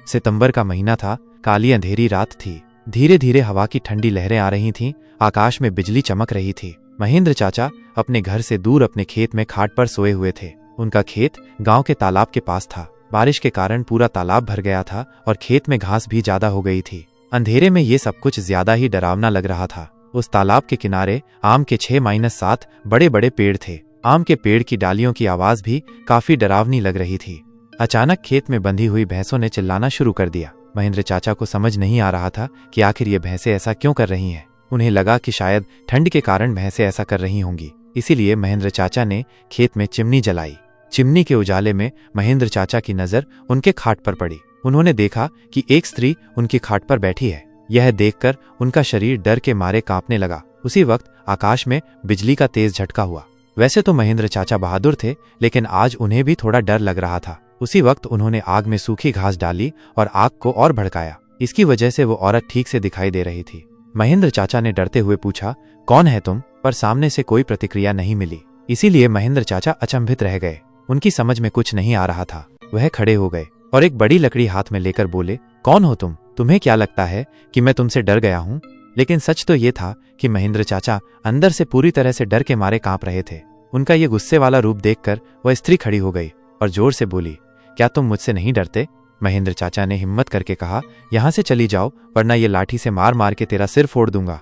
सितंबर का महीना था। काली अंधेरी रात थी। धीरे धीरे हवा की ठंडी लहरें आ रही थीं। आकाश में बिजली चमक रही थी। महेंद्र चाचा अपने घर से दूर अपने खेत में खाट पर सोए हुए थे। उनका खेत गांव के तालाब के पास था। बारिश के कारण पूरा तालाब भर गया था और खेत में घास भी ज्यादा हो गई थी। अंधेरे में ये सब कुछ ज्यादा ही डरावना लग रहा था। उस तालाब के किनारे आम के 6-7 बड़े बड़े पेड़ थे। आम के पेड़ की डालियों की आवाज भी काफी डरावनी लग रही थी। अचानक खेत में बंधी हुई भैंसों ने चिल्लाना शुरू कर दिया। महेंद्र चाचा को समझ नहीं आ रहा था कि आखिर ये भैंसें ऐसा क्यों कर रही हैं। उन्हें लगा कि शायद ठंड के कारण भैंसें ऐसा कर रही होंगी। इसीलिए महेंद्र चाचा ने खेत में चिमनी जलाई। चिमनी के उजाले में महेंद्र चाचा की नजर उनके खाट पर पड़ी। उन्होंने देखा कि एक स्त्री उनकी खाट पर बैठी है। यह देखकर उनका शरीर डर के मारे कांपने लगा। उसी वक्त आकाश में बिजली का तेज झटका हुआ। वैसे तो महेंद्र चाचा बहादुर थे, लेकिन आज उन्हें भी थोड़ा डर लग रहा था। उसी वक्त उन्होंने आग में सूखी घास डाली और आग को और भड़काया। इसकी वजह से वो औरत ठीक से दिखाई दे रही थी। महेंद्र चाचा ने डरते हुए पूछा, कौन है तुम? पर सामने से कोई प्रतिक्रिया नहीं मिली। इसीलिए महेंद्र चाचा अचंभित रह गए। उनकी समझ में कुछ नहीं आ रहा था। वह खड़े हो गए और एक बड़ी लकड़ी हाथ में लेकर बोले, कौन हो तुम? तुम्हें क्या लगता है कि मैं तुमसे डर गया हूँ? लेकिन सच तो ये था कि महेंद्र चाचा अंदर से पूरी तरह से डर के मारे कांप रहे थे। उनका ये गुस्से वाला रूप देखकर वह स्त्री खड़ी हो गई और जोर से बोली, क्या तुम मुझसे नहीं डरते? महेंद्र चाचा ने हिम्मत करके कहा, यहाँ से चली जाओ, वरना ये लाठी से मार मार के तेरा सिर फोड़ दूंगा।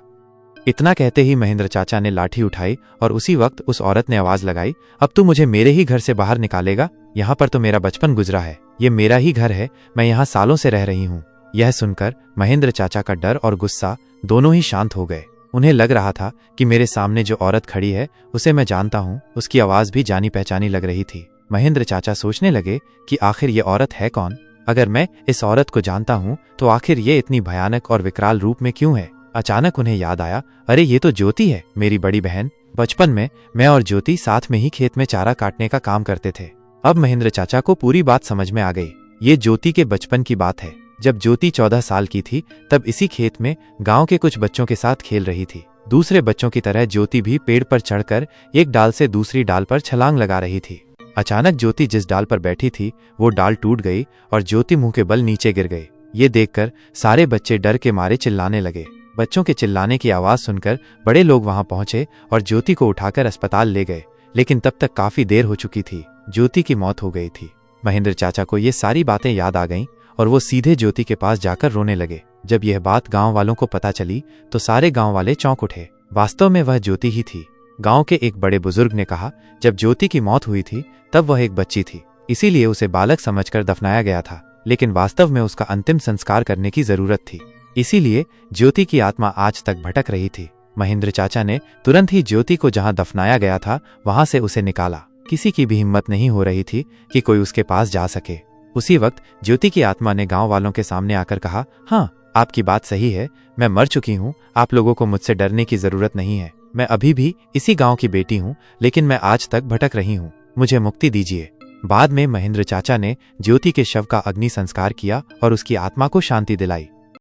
इतना कहते ही महेंद्र चाचा ने लाठी उठाई और उसी वक्त उस औरत ने आवाज लगाई, अब तू मुझे मेरे ही घर से बाहर निकालेगा? यहाँ पर तो मेरा बचपन गुजरा है। ये मेरा ही घर है। मैं यहाँ सालों से रह रही हूँ। यह सुनकर महेंद्र चाचा का डर और गुस्सा दोनों ही शांत हो गए। उन्हें लग रहा था कि मेरे सामने जो औरत खड़ी है उसे मैं जानता हूँ। उसकी आवाज भी जानी पहचानी लग रही थी। महेंद्र चाचा सोचने लगे कि आखिर ये औरत है कौन? अगर मैं इस औरत को जानता हूँ तो आखिर ये इतनी भयानक और विकराल रूप में क्यों है? अचानक उन्हें याद आया, अरे ये तो ज्योति है, मेरी बड़ी बहन। बचपन में मैं और ज्योति साथ में ही खेत में चारा काटने का काम करते थे। अब महेंद्र चाचा को पूरी बात समझ में आ गई। ये ज्योति के बचपन की बात है। जब ज्योति 14 साल की थी तब इसी खेत में गांव के कुछ बच्चों के साथ खेल रही थी। दूसरे बच्चों की तरह ज्योति भी पेड़ पर चढ़कर एक डाल से दूसरी डाल पर छलांग लगा रही थी। अचानक ज्योति जिस डाल पर बैठी थी वो डाल टूट गई और ज्योति मुंह के बल नीचे गिर गई। ये देखकर सारे बच्चे डर के मारे चिल्लाने लगे। बच्चों के चिल्लाने की आवाज सुनकर बड़े लोग वहां पहुंचे और ज्योति को उठाकर अस्पताल ले गए। लेकिन तब तक काफी देर हो चुकी थी। ज्योति की मौत हो गई थी। महेंद्र चाचा को ये सारी बातें याद आ गईं और वो सीधे ज्योति के पास जाकर रोने लगे। जब यह बात गांव वालों को पता चली तो सारे गांव वाले चौंक उठे। वास्तव में वह ज्योति ही थी। गांव के एक बड़े बुजुर्ग ने कहा, जब ज्योति की मौत हुई थी तब वह एक बच्ची थी, इसीलिए उसे बालक समझकर दफनाया गया था। लेकिन वास्तव में उसका अंतिम संस्कार करने की जरूरत थी। इसीलिए ज्योति की आत्मा आज तक भटक रही थी। महेंद्र चाचा ने तुरंत ही ज्योति को जहां दफनाया गया था वहां से उसे निकाला। किसी की भी हिम्मत नहीं हो रही थी कि कोई उसके पास जा सके। उसी वक्त ज्योति की आत्मा ने गांव वालों के सामने आकर कहा, हाँ, आपकी बात सही है। मैं मर चुकी हूँ। आप लोगों को मुझसे डरने की जरूरत नहीं है। मैं अभी भी इसी गांव की बेटी हूँ, लेकिन मैं आज तक भटक रही हूँ। मुझे मुक्ति दीजिए। बाद में महेंद्र चाचा ने ज्योति के शव का अग्नि संस्कार किया और उसकी आत्मा को शांति दिलाई।